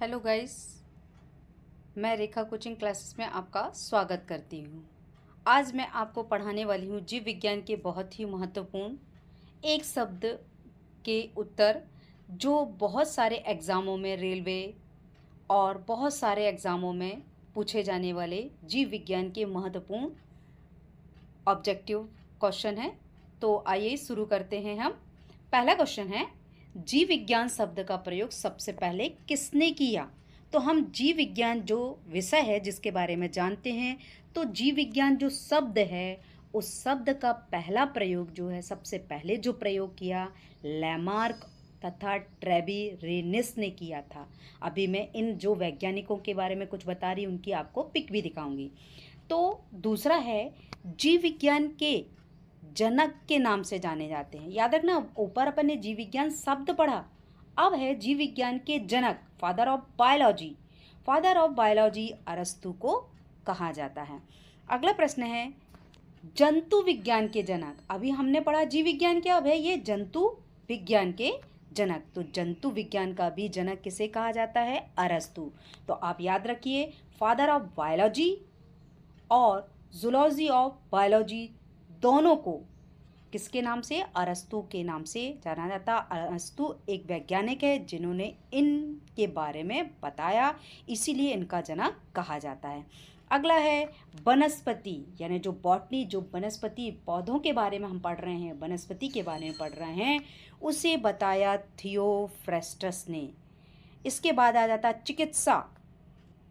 Hello guys, मैं रेखा coaching classes में आपका स्वागत करती हूँ। आज मैं आपको पढ़ाने वाली हूँ जीव विज्ञान के बहुत ही महत्वपूर्ण एक शब्द के उत्तर, जो बहुत सारे एग्ज़ामों में, रेलवे और बहुत सारे एग्ज़ामों में पूछे जाने वाले जीव विज्ञान के महत्वपूर्ण ऑब्जेक्टिव क्वेश्चन है। तो आइए शुरू करते हैं हम। पहला क्वेश्चन है, जीव विज्ञान शब्द का प्रयोग सबसे पहले किसने किया? तो हम जीव विज्ञान जो विषय है जिसके बारे में जानते हैं, तो जीव विज्ञान जो शब्द है उस शब्द का पहला प्रयोग जो है, सबसे पहले जो प्रयोग किया, लैमार्क तथा ट्रेविरेनिस ने किया था। अभी मैं इन जो वैज्ञानिकों के बारे में कुछ बता रही हूँ, उनकी आपको पिक भी दिखाऊंगी। तो दूसरा है, जीव विज्ञान के जनक के नाम से जाने जाते हैं। याद रखना, ऊपर अपन ने जीव विज्ञान शब्द पढ़ा, अब है जीव विज्ञान के जनक, father of biology. Father of biology अरस्तु को कहा जाता है। अगला प्रश्न है, जंतु विज्ञान के जनक। अभी हमने पढ़ा जीव विज्ञान के, अब है ये जंतु विज्ञान के जनक। तो जंतु विज्ञान का भी जनक किसे कहा जाता है? अरस्तु। तो आप याद रखिए, फादर ऑफ बायोलॉजी और जूलॉजी ऑफ बायोलॉजी दोनों को किसके नाम से? अरस्तु के नाम से जाना जाता। अरस्तु एक वैज्ञानिक है जिन्होंने इनके बारे में बताया, इसीलिए इनका जनक कहा जाता है। अगला है वनस्पति, यानी जो बॉटनी, जो वनस्पति पौधों के बारे में हम पढ़ रहे हैं, वनस्पति के बारे में पढ़ रहे हैं, उसे बताया थियोफ्रेस्टस ने। इसके बाद आ जाता चिकित्सा।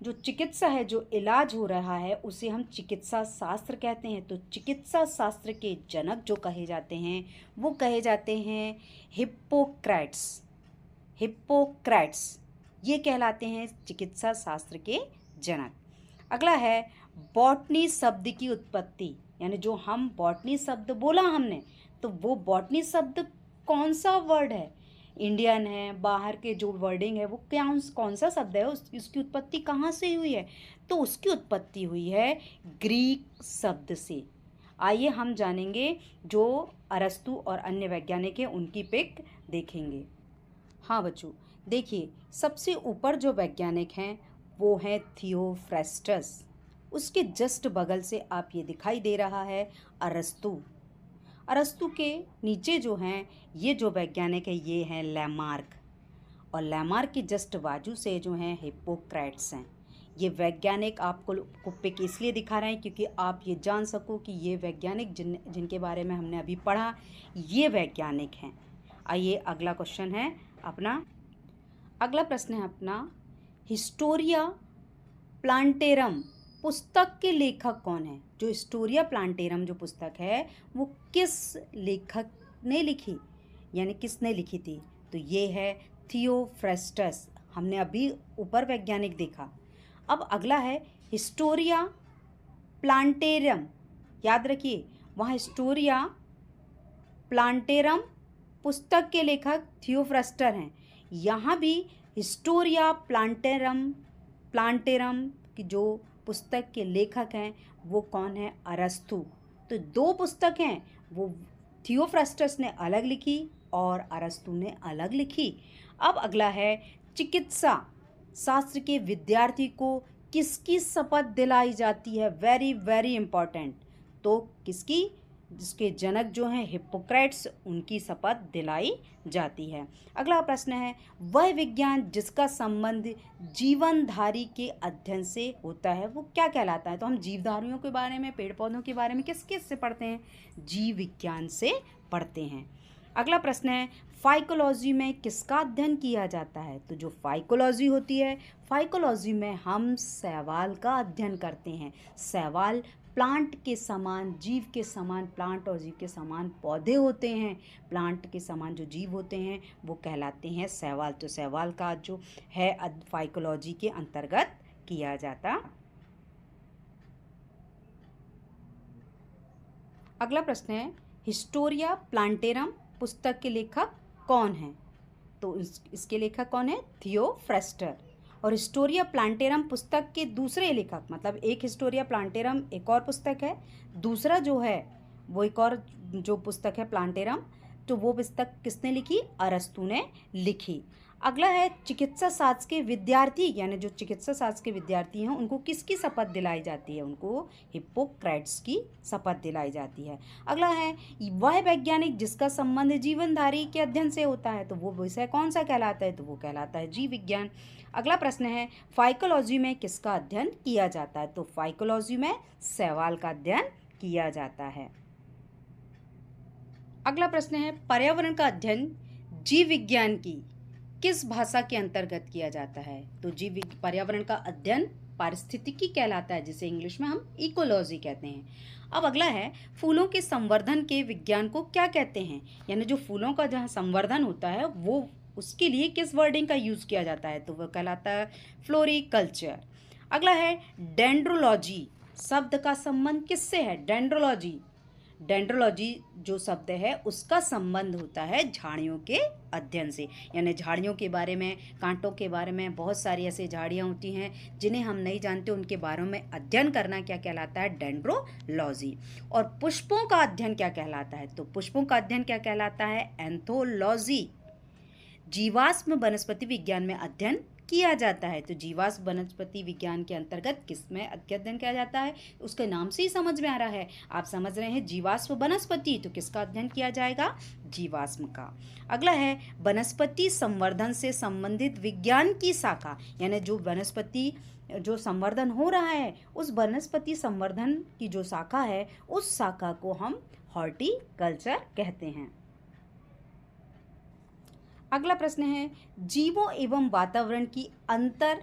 जो चिकित्सा है, जो इलाज हो रहा है, उसे हम चिकित्सा शास्त्र कहते हैं। तो चिकित्सा शास्त्र के जनक जो कहे जाते हैं वो कहे जाते हैं हिप्पोक्रेट्स। हिप्पोक्रेट्स ये कहलाते हैं चिकित्सा शास्त्र के जनक। अगला है बॉटनी शब्द की उत्पत्ति, यानी जो हम बॉटनी शब्द बोला हमने, तो वो बॉटनी शब्द कौन सा वर्ड है? इंडियन है, बाहर के जो वर्डिंग है वो क्या, कौन सा शब्द है, उसकी उत्पत्ति कहाँ से हुई है? तो उसकी उत्पत्ति हुई है ग्रीक शब्द से। आइए हम जानेंगे, जो अरस्तु और अन्य वैज्ञानिक हैं उनकी पिक देखेंगे। हाँ बच्चों, देखिए सबसे ऊपर जो वैज्ञानिक हैं वो हैं थियोफ्रेस्टस। उसके जस्ट बगल से आप ये दिखाई दे रहा है अरस्तु। अरस्तु के नीचे जो हैं, ये जो वैज्ञानिक है ये हैं लैमार्क, और लैमार्क के जस्ट बाजू से जो हैं हिप्पोक्रेट्स हैं। ये वैज्ञानिक आपको को पिक इसलिए दिखा रहे हैं क्योंकि आप ये जान सको कि ये वैज्ञानिक जिनके बारे में हमने अभी पढ़ा, ये वैज्ञानिक हैं। आइए अगला क्वेश्चन है अपना। अगला प्रश्न है अपना, हिस्टोरिया प्लांटेरम पुस्तक के लेखक कौन है? जो हिस्टोरिया प्लांटेरम जो पुस्तक है वो किस लेखक ने लिखी, यानी किसने लिखी थी? तो ये है थियोफ्रेस्टस। हमने अभी ऊपर वैज्ञानिक देखा। अब अगला है हिस्टोरिया प्लांटेरम। याद रखिए, वहाँ हिस्टोरिया प्लांटेरम पुस्तक के लेखक थियोफ्रेस्टर हैं। यहाँ भी हिस्टोरिया प्लांटेरम की जो पुस्तक के लेखक हैं वो कौन है? अरस्तु। तो दो पुस्तक हैं, वो थियोफ्रेस्टस ने अलग लिखी और अरस्तु ने अलग लिखी। अब अगला है चिकित्सा शास्त्र के विद्यार्थी को किसकी शपथ दिलाई जाती है? Very very important. तो किसकी? जिसके जनक जो हैं हिप्पोक्रेट्स, उनकी शपथ दिलाई जाती है। अगला प्रश्न है, वह विज्ञान जिसका संबंध जीवनधारी के अध्ययन से होता है वो क्या कहलाता है? तो हम जीवधारियों के बारे में, पेड़ पौधों के बारे में किस किस से पढ़ते हैं? जीव विज्ञान से पढ़ते हैं। अगला प्रश्न है, फाइकोलॉजी में किसका अध्ययन किया जाता है? तो जो फाइकोलॉजी होती है, फाइकोलॉजी में हम शैवाल का अध्ययन करते हैं। शैवाल प्लांट के समान, जीव के समान, प्लांट और जीव के समान पौधे होते हैं, प्लांट के समान जो जीव होते हैं वो कहलाते हैं शैवाल। तो शैवाल का जो है फाइकोलॉजी के अंतर्गत किया जाता। अगला प्रश्न है, हिस्टोरिया प्लांटेरम पुस्तक के लेखक कौन हैं? तो इसके लेखक कौन है? थियोफ्रेस्टर। और हिस्टोरिया प्लांटेरम पुस्तक के दूसरे लेखक, मतलब एक हिस्टोरिया प्लांटेरम एक और पुस्तक है, दूसरा जो है वो एक और जो पुस्तक है प्लांटेरम, तो वो पुस्तक किसने लिखी? अरस्तु ने लिखी। अगला है चिकित्सा शास्त्र के विद्यार्थी, यानी जो चिकित्सा शास्त्र के विद्यार्थी हैं उनको किसकी शपथ दिलाई जाती है? उनको हिप्पोक्रेट्स की शपथ दिलाई जाती है। अगला है वह वैज्ञानिक जिसका संबंध जीवनधारी के अध्ययन से होता है, तो वो विषय कौन सा कहलाता है? तो वो कहलाता है जीव विज्ञान। अगला प्रश्न है फाइकोलॉजी में किसका अध्ययन किया जाता है? तो फाइकोलॉजी में शैवाल का अध्ययन किया जाता है। अगला प्रश्न है पर्यावरण का अध्ययन जीव विज्ञान की किस भाषा के अंतर्गत किया जाता है? तो पर्यावरण का अध्ययन पारिस्थितिकी कहलाता है, जिसे इंग्लिश में हम इकोलॉजी कहते हैं। अब अगला है फूलों के संवर्धन के विज्ञान को क्या कहते हैं? यानी जो फूलों का जहाँ संवर्धन होता है वो उसके लिए किस वर्डिंग का यूज़ किया जाता है? तो वह कहलाता है फ्लोरिकल्चर। अगला है डेंड्रोलॉजी शब्द का संबंध किससे है? डेंड्रोलॉजी जो शब्द है उसका संबंध होता है झाड़ियों के अध्ययन से, यानी झाड़ियों के बारे में, कांटों के बारे में, बहुत सारी ऐसी झाड़ियाँ होती हैं जिन्हें हम नहीं जानते, उनके बारे में अध्ययन करना क्या कहलाता है? डेंड्रोलॉजी। और पुष्पों का अध्ययन क्या कहलाता है? तो पुष्पों का अध्ययन क्या कहलाता है? एंथोलॉजी। जीवाश्म वनस्पति विज्ञान में अध्ययन किया जाता है, तो जीवाश्म वनस्पति विज्ञान के अंतर्गत किसमें अध्ययन किया जाता है? उसके नाम से ही समझ में आ रहा है, आप समझ रहे हैं जीवाश्म वनस्पति, तो किसका अध्ययन किया जाएगा? जीवाश्म का। अगला है वनस्पति संवर्धन से संबंधित विज्ञान की शाखा, यानी जो वनस्पति जो संवर्धन हो रहा है उस वनस्पति संवर्धन की जो शाखा है उस शाखा को हम हॉर्टिकल्चर कहते हैं। अगला प्रश्न है जीवों एवं वातावरण की अंतर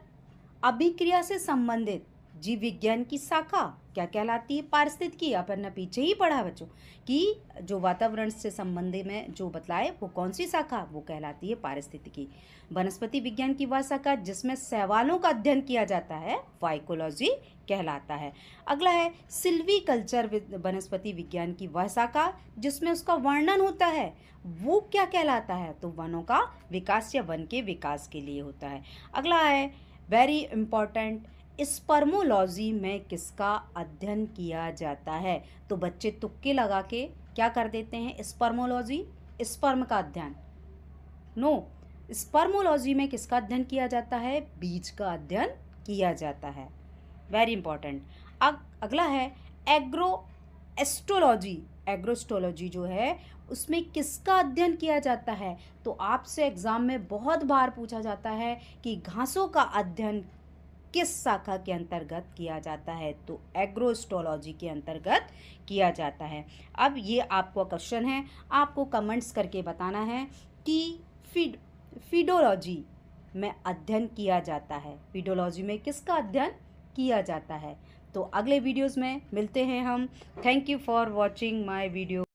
अभिक्रिया से संबंधित जीव विज्ञान की शाखा क्या कहलाती है? पारिस्थितिकी। अपन ने पीछे ही पढ़ा बच्चों कि जो वातावरण से संबंधित में जो बतलाए वो कौन सी शाखा? वो कहलाती है पारिस्थितिकी। वनस्पति विज्ञान की वह शाखा जिसमें शैवालों का अध्ययन किया जाता है फाइकोलॉजी कहलाता है। अगला है सिल्वीकल्चर वनस्पति विज्ञान की वह शाखा जिसमें उसका वर्णन होता है वो क्या कहलाता है? तो वनों का विकास या वन के विकास के लिए होता है। अगला है वेरी इंपॉर्टेंट स्पर्मोलॉजी में किसका अध्ययन किया जाता है? तो बच्चे तुक्के लगा के क्या कर देते हैं? स्पर्मोलॉजी, स्पर्म का अध्ययन। नो, स्पर्मोलॉजी में किसका अध्ययन किया जाता है? बीज का अध्ययन किया जाता है। Very important. अगला है एग्रोस्टोलॉजी जो है उसमें किसका अध्ययन किया जाता है? तो आपसे एग्जाम में बहुत बार पूछा जाता है कि घासों का अध्ययन किस शाखा के अंतर्गत किया जाता है? तो एग्रोस्टोलॉजी के अंतर्गत किया जाता है। अब ये आपको क्वेश्चन है, आपको कमेंट्स करके बताना है कि फीडोलॉजी में अध्ययन किया जाता है, फीडोलॉजी में किसका अध्ययन किया जाता है? तो अगले वीडियोस में मिलते हैं हम। Thank you for watching my video.